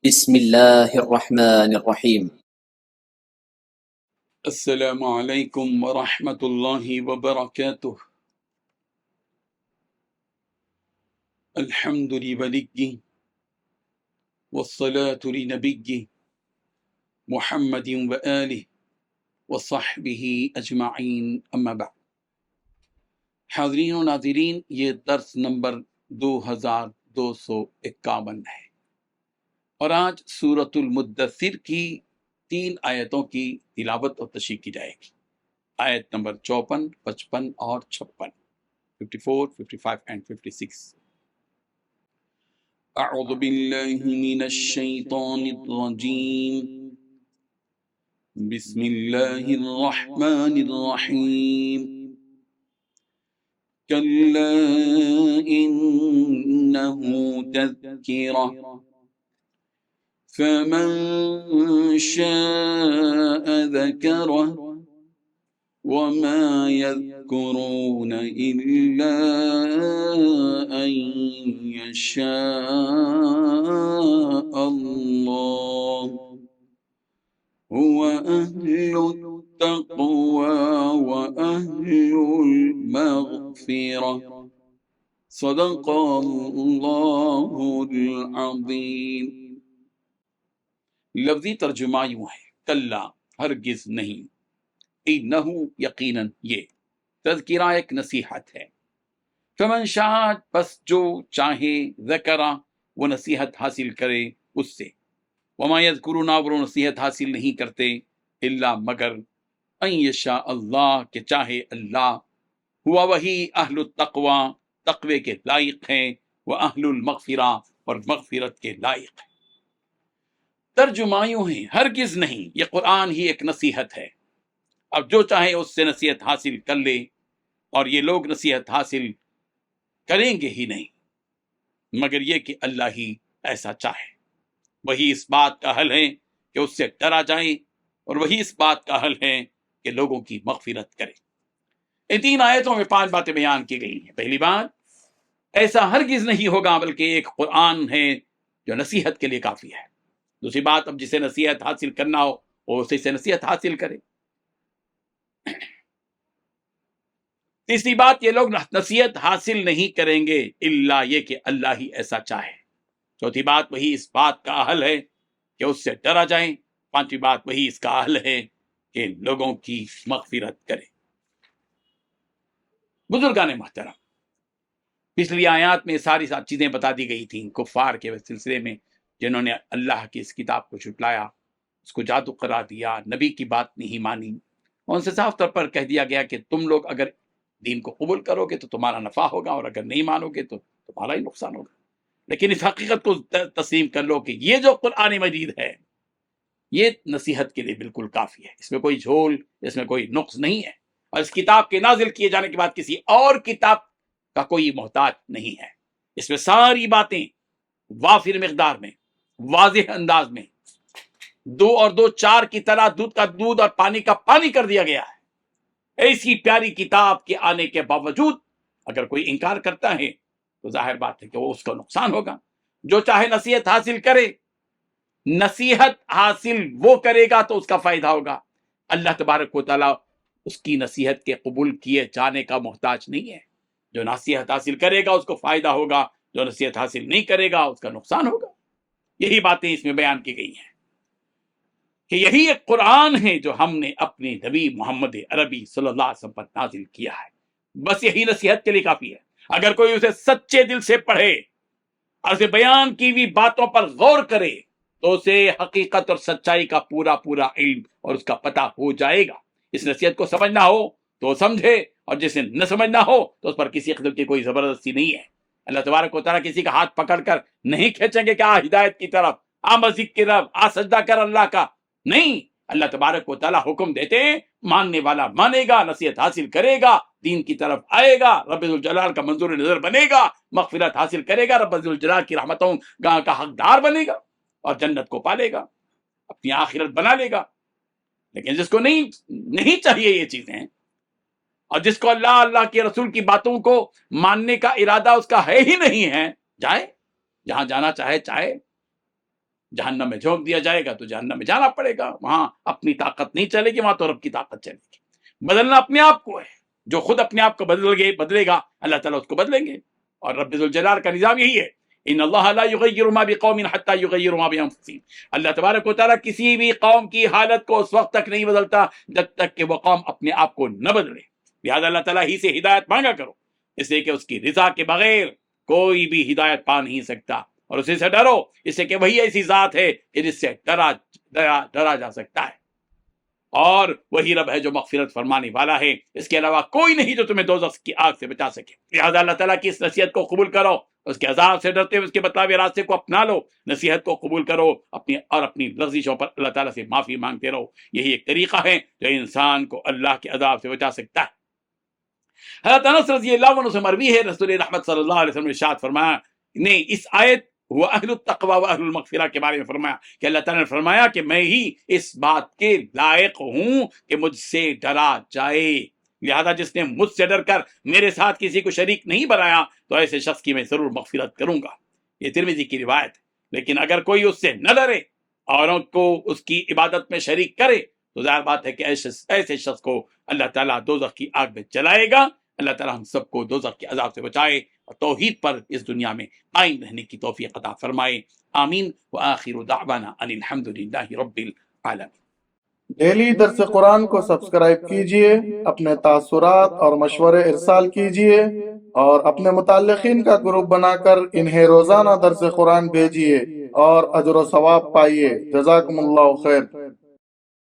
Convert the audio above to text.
بسم الله الرحمن الرحيم. السلام علیکم ورحمۃ اللہ وبرکاتہ۔ الحمد لولی والصلاة لنبی محمد وآلہ وصحبہ اجمعین، اما بعد۔ حاضرین و ناظرین، یہ درس نمبر 2251 ہے، اور آج سورۃ المدثر کی 3 آیتوں کی تلاوت اور تشریح کی جائے گی۔ آیت نمبر 54، 55 اور 56، 54، 55 and 56۔ اعوذ باللہ من الشیطان الرجیم، بسم اللہ الرحمن الرحیم۔ کلا انہ تذکرہ فمن شاء ذکرہ وما يذكرون إلا أن يشاء الله هو أهل التقوى وأهل المغفرة صدق الله العظيم۔ لفظی ترجمہ یوں ہے، کلا ہرگز نہیں، انہو یقیناً یہ، تذکرہ ایک نصیحت ہے، فمن شاء پس جو چاہے، ذکرہ وہ نصیحت حاصل کرے اس سے، وما یذکرون وہ نصیحت حاصل نہیں کرتے، الا مگر، ان یشاء اللہ کہ چاہے اللہ، ہوا وہی اہل التقوی تقوی کے لائق ہیں، وہ اہل المغفرہ اور مغفرت کے لائق ہیں۔ ترجمہ یوں ہے، ہرگز نہیں، یہ قرآن ہی ایک نصیحت ہے، اب جو چاہے اس سے نصیحت حاصل کر لے، اور یہ لوگ نصیحت حاصل کریں گے ہی نہیں مگر یہ کہ اللہ ہی ایسا چاہے۔ وہی اس بات کا حل ہے کہ اس سے ڈرا جائے، اور وہی اس بات کا حل ہے کہ لوگوں کی مغفرت کرے۔ ان 3 آیتوں میں 5 باتیں بیان کی گئی ہیں۔ پہلی بات، ایسا ہرگز نہیں ہوگا بلکہ ایک قرآن ہے جو نصیحت کے لیے کافی ہے۔ دوسری بات، اب جسے نصیحت حاصل کرنا ہو وہ اسی سے نصیحت حاصل کرے۔ تیسری بات، یہ لوگ نصیحت حاصل نہیں کریں گے الا یہ کہ اللہ ہی ایسا چاہے۔ چوتھی بات، وہی اس بات کا حل ہے کہ اس سے ڈرا جائیں۔ پانچویں بات، وہی اس کا حل ہے کہ لوگوں کی مغفرت کرے۔ بزرگان محترم، پچھلی آیات میں ساری چیزیں بتا دی گئی تھیں کفار کے سلسلے میں، جنہوں نے اللہ کی اس کتاب کو جھٹلایا، اس کو جادو قرار دیا، نبی کی بات نہیں مانی، اور ان سے صاف طور پر کہہ دیا گیا کہ تم لوگ اگر دین کو قبول کرو گے تو تمہارا نفع ہوگا، اور اگر نہیں مانو گے تو تمہارا ہی نقصان ہوگا۔ لیکن اس حقیقت کو تسلیم کر لو کہ یہ جو قرآن مجید ہے یہ نصیحت کے لیے بالکل کافی ہے، اس میں کوئی جھول، اس میں کوئی نقص نہیں ہے، اور اس کتاب کے نازل کیے جانے کے بعد کسی اور کتاب کا کوئی محتاج نہیں ہے۔ اس میں ساری باتیں وافر مقدار میں، واضح انداز میں، 2 اور 2 4 کی طرح دودھ کا دودھ اور پانی کا پانی کر دیا گیا ہے۔ ایسی پیاری کتاب کے آنے کے باوجود اگر کوئی انکار کرتا ہے تو ظاہر بات ہے کہ وہ اس کا نقصان ہوگا۔ جو چاہے نصیحت حاصل کرے، نصیحت حاصل وہ کرے گا تو اس کا فائدہ ہوگا۔ اللہ تبارک و تعالیٰ اس کی نصیحت کے قبول کیے جانے کا محتاج نہیں ہے۔ جو نصیحت حاصل کرے گا اس کو فائدہ ہوگا، جو نصیحت حاصل نہیں کرے گا اس کا نقصان ہوگا۔ یہی باتیں اس میں بیان کی گئی ہیں کہ یہی ایک قرآن ہے جو ہم نے اپنے نبی محمد عربی صلی اللہ علیہ وسلم پر نازل کیا ہے۔ بس یہی نصیحت کے لیے کافی ہے۔ اگر کوئی اسے سچے دل سے پڑھے اور اسے بیان کی ہوئی باتوں پر غور کرے تو اسے حقیقت اور سچائی کا پورا علم اور اس کا پتہ ہو جائے گا۔ اس نصیحت کو سمجھنا ہو تو وہ سمجھے، اور جسے نہ سمجھنا ہو تو اس پر کسی قسم کی کوئی زبردستی نہیں ہے۔ اللہ تبارک و تعالیٰ کسی کا ہاتھ پکڑ کر نہیں کھینچیں گے کہ آ ہدایت کی طرف، آ مسجد کی طرف، آ سجدہ کر اللہ کا، نہیں۔ اللہ تبارک و تعالیٰ حکم دیتے ہیں، ماننے والا مانے گا، نصیحت حاصل کرے گا، دین کی طرف آئے گا، رب ذوالجلال کا منظور نظر بنے گا، مغفرت حاصل کرے گا، رب ذوالجلال کی رحمتوں کا حقدار بنے گا، اور جنت کو پالے گا، اپنی آخرت بنا لے گا۔ لیکن جس کو نہیں چاہیے یہ چیزیں، اور جس کو اللہ کے رسول کی باتوں کو ماننے کا ارادہ اس کا ہے ہی نہیں ہے، جائے جہاں جانا چاہے، جہنم میں جھونک دیا جائے گا تو جہنم میں جانا پڑے گا، وہاں اپنی طاقت نہیں چلے گی، وہاں تو رب کی طاقت چلے گی۔ بدلنا اپنے آپ کو ہے، جو خود اپنے آپ کو بدلے گا اللہ تعالیٰ اس کو بدلیں گے، اور رب ذوالجلال کا نظام یہی ہے، ان اللہ لا یغیر ما بقوم حتی یغیروا ما بانفسہم، اللہ تبارک و تعالیٰ کسی بھی قوم کی حالت کو اس وقت تک نہیں بدلتا جب تک کہ وہ قوم اپنے آپ کو نہ بدلے۔ لہذا اللہ تعالیٰ ہی سے ہدایت مانگا کرو، اس لیے کہ اس کی رضا کے بغیر کوئی بھی ہدایت پا نہیں سکتا، اور اسی سے ڈرو، اس سے کہ وہی ایسی ذات ہے کہ جس سے ڈرا جا سکتا ہے، اور وہی رب ہے جو مغفرت فرمانے والا ہے، اس کے علاوہ کوئی نہیں جو تمہیں دوزخ کی آگ سے بچا سکے۔ لہذا اللہ تعالیٰ کی اس نصیحت کو قبول کرو، اس کے عذاب سے ڈرتے ہوئے اس کے بتلاوے راستے کو اپنا لو، نصیحت کو قبول کرو، اپنی لغزشوں پر اللہ تعالیٰ سے معافی مانگتے رہو، یہی ایک طریقہ ہے جو انسان کو اللہ کے عذاب سے بچا سکتا ہے۔ حضرت انس رضی اللہ عنہ سے مروی ہے، رسول رحمت صلی اللہ علیہ وسلم نے ارشاد فرمایا، نے اس آیت وہ اہل التقوی و اہل المغفرہ کے بارے میں فرمایا کہ اللہ تعالیٰ نے فرمایا کہ میں ہی اس بات کے لائق ہوں کہ مجھ سے ڈرا جائے، لہذا جس نے مجھ سے ڈر کر میرے ساتھ کسی کو شریک نہیں بنایا تو ایسے شخص کی میں ضرور مغفرت کروں گا۔ یہ ترمذی کی روایت ہے، لیکن اگر کوئی اس سے نہ ڈرے اور کو اس کی عبادت میں شریک کرے تو ظاہر بات ہے کہ ایسے شخص کو اللہ تعالیٰ دوزخ کی آگ میں جلائے گا۔ اللہ تعالیٰ ہم سب کو دوزخ کے عذاب سے بچائے اور توحید پر اس دنیا میں قائم رہنے کی توفیق عطا فرمائے، آمین۔ وآخر دعوانا ان الحمد للہ رب العالمین۔ ڈیلی درس قرآن کو سبسکرائب کیجئے، اپنے تاثرات اور مشورے ارسال کیجئے، اور اپنے متعلقین کا گروپ بنا کر انہیں روزانہ درس قرآن بھیجئے اور اجر و ثواب پائیے۔ جزاکم اللہ خیر۔